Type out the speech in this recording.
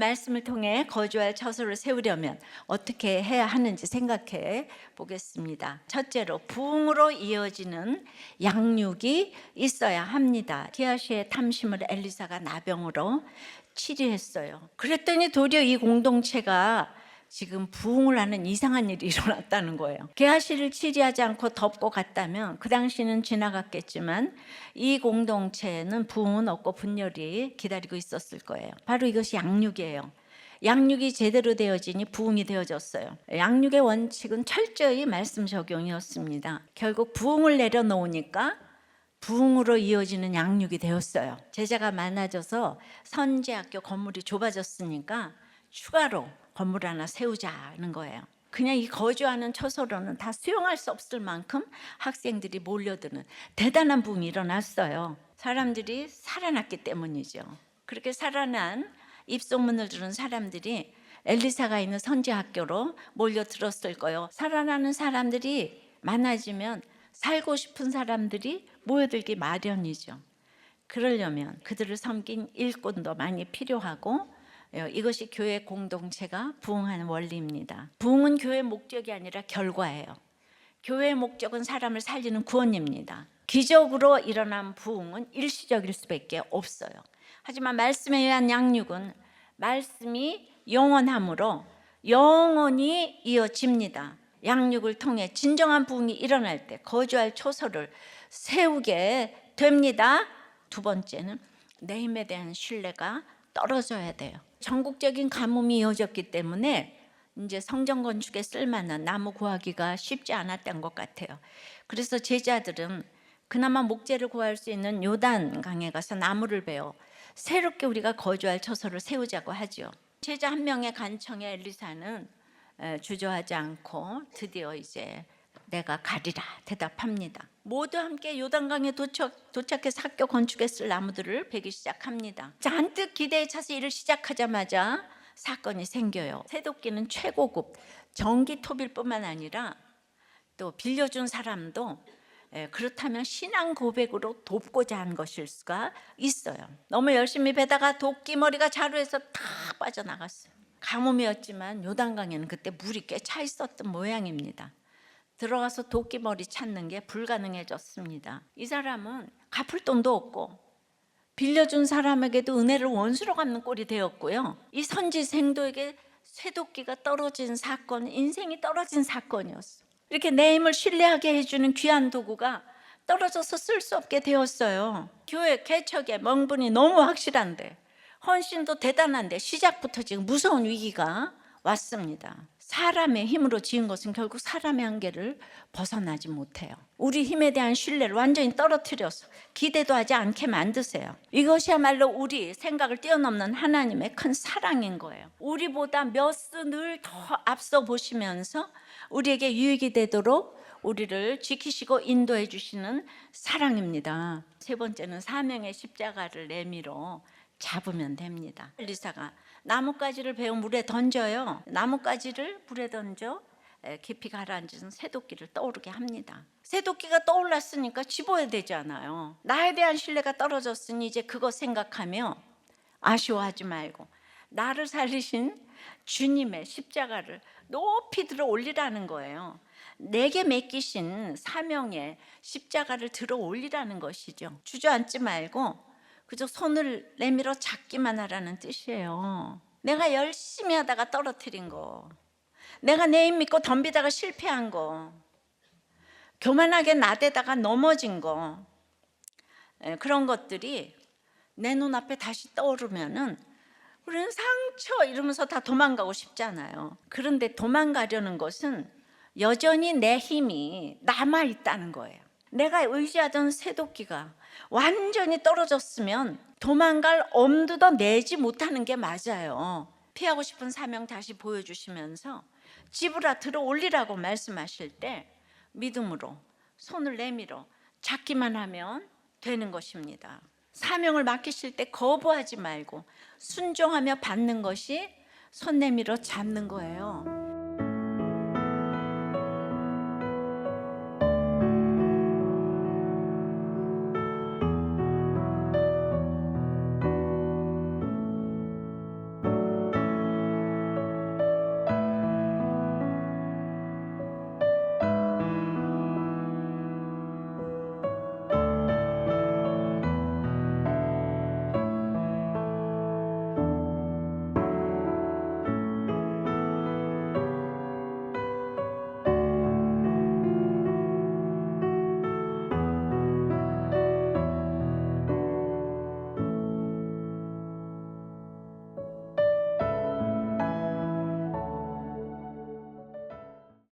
말씀을 통해 거주할 처소를 세우려면 어떻게 해야 하는지 생각해 보겠습니다. 첫째로 부흥으로 이어지는 양육이 있어야 합니다. 게하시의 탐심을 엘리사가 나병으로 치료했어요. 그랬더니 도리어 이 공동체가 지금 부흥을 하는 이상한 일이 일어났다는 거예요. 게하시를 치리하지 않고 덮고 갔다면 그 당시는 지나갔겠지만 이 공동체는 부흥은 없고 분열이 기다리고 있었을 거예요. 바로 이것이 양육이에요. 양육이 제대로 되어지니 부흥이 되어졌어요. 양육의 원칙은 철저히 말씀 적용이었습니다. 결국 부흥을 내려놓으니까 부흥으로 이어지는 양육이 되었어요. 제자가 많아져서 선지학교 건물이 좁아졌으니까 추가로 건물 하나 세우자는 거예요. 그냥 이 거주하는 처소로는 다 수용할 수 없을 만큼 학생들이 몰려드는 대단한 부흥이 일어났어요. 사람들이 살아났기 때문이죠. 그렇게 살아난 입소문을 들은 사람들이 엘리사가 있는 선지학교로 몰려들었을 거예요. 살아나는 사람들이 많아지면 살고 싶은 사람들이 모여들기 마련이죠. 그러려면 그들을 섬긴 일꾼도 많이 필요하고, 이것이 교회 공동체가 부흥하는 원리입니다. 부흥은 교회의 목적이 아니라 결과예요. 교회의 목적은 사람을 살리는 구원입니다. 기적으로 일어난 부흥은 일시적일 수밖에 없어요. 하지만 말씀에 의한 양육은 말씀이 영원함으로 영원히 이어집니다. 양육을 통해 진정한 부흥이 일어날 때 거주할 처소를 세우게 됩니다. 두 번째는 내 힘에 대한 신뢰가 떨어져야 돼요. 전국적인 가뭄이 이어졌기 때문에 이제 성전 건축에 쓸만한 나무 구하기가 쉽지 않았던 것 같아요. 그래서 제자들은 그나마 목재를 구할 수 있는 요단강에 가서 나무를 베어 새롭게 우리가 거주할 처소를 세우자고 하죠. 제자 한 명의 간청에 엘리사는 주저하지 않고 드디어 이제 내가 가리라 대답합니다. 모두 함께 요단강에 도착해서 학교 건축에 쓸 나무들을 베기 시작합니다. 잔뜩 기대에 차서 일을 시작하자마자 사건이 생겨요. 새도끼는 최고급 전기 토빌 뿐만 아니라 또 빌려준 사람도 그렇다면 신앙 고백으로 돕고자 한 것일 수가 있어요. 너무 열심히 베다가 도끼 머리가 자루에서 다 빠져나갔어요. 가뭄이었지만 요단강에는 그때 물이 꽤 차 있었던 모양입니다. 들어가서 도끼머리 찾는 게 불가능해졌습니다. 이 사람은 갚을 돈도 없고 빌려준 사람에게도 은혜를 원수로 갚는 꼴이 되었고요. 이 선지 생도에게 쇠도끼가 떨어진 사건, 인생이 떨어진 사건이었어요. 이렇게 내 힘을 신뢰하게 해주는 귀한 도구가 떨어져서 쓸 수 없게 되었어요. 교회 개척의 명분이 너무 확실한데, 헌신도 대단한데 시작부터 지금 무서운 위기가 왔습니다. 사람의 힘으로 지은 것은 결국 사람의 한계를 벗어나지 못해요. 우리 힘에 대한 신뢰를 완전히 떨어뜨려서 기대도 하지 않게 만드세요. 이것이야말로 우리 생각을 뛰어넘는 하나님의 큰 사랑인 거예요. 우리보다 몇 수 늘 더 앞서 보시면서 우리에게 유익이 되도록 우리를 지키시고 인도해 주시는 사랑입니다. 세 번째는 사명의 십자가를 내밀어 잡으면 됩니다. 엘리사가 나뭇가지를 베어 물에 던져요. 나뭇가지를 물에 던져 깊이 가라앉은 새도끼를 떠오르게 합니다. 새도끼가 떠올랐으니까 집어야 되잖아요. 나에 대한 신뢰가 떨어졌으니 이제 그거 생각하며 아쉬워하지 말고 나를 살리신 주님의 십자가를 높이 들어 올리라는 거예요. 내게 맡기신 사명의 십자가를 들어 올리라는 것이죠. 주저앉지 말고 그저 손을 내밀어 잡기만 하라는 뜻이에요. 내가 열심히 하다가 떨어뜨린 거, 내가 내 힘 믿고 덤비다가 실패한 거, 교만하게 나대다가 넘어진 거, 그런 것들이 내 눈앞에 다시 떠오르면은 우리는 상처 이러면서 다 도망가고 싶잖아요. 그런데 도망가려는 것은 여전히 내 힘이 남아있다는 거예요. 내가 의지하던 새도끼가 완전히 떨어졌으면 도망갈 엄두도 내지 못하는 게 맞아요. 피하고 싶은 사명 다시 보여주시면서 집으로 들어 올리라고 말씀하실 때 믿음으로 손을 내밀어 잡기만 하면 되는 것입니다. 사명을 맡기실 때 거부하지 말고 순종하며 받는 것이 손 내밀어 잡는 거예요.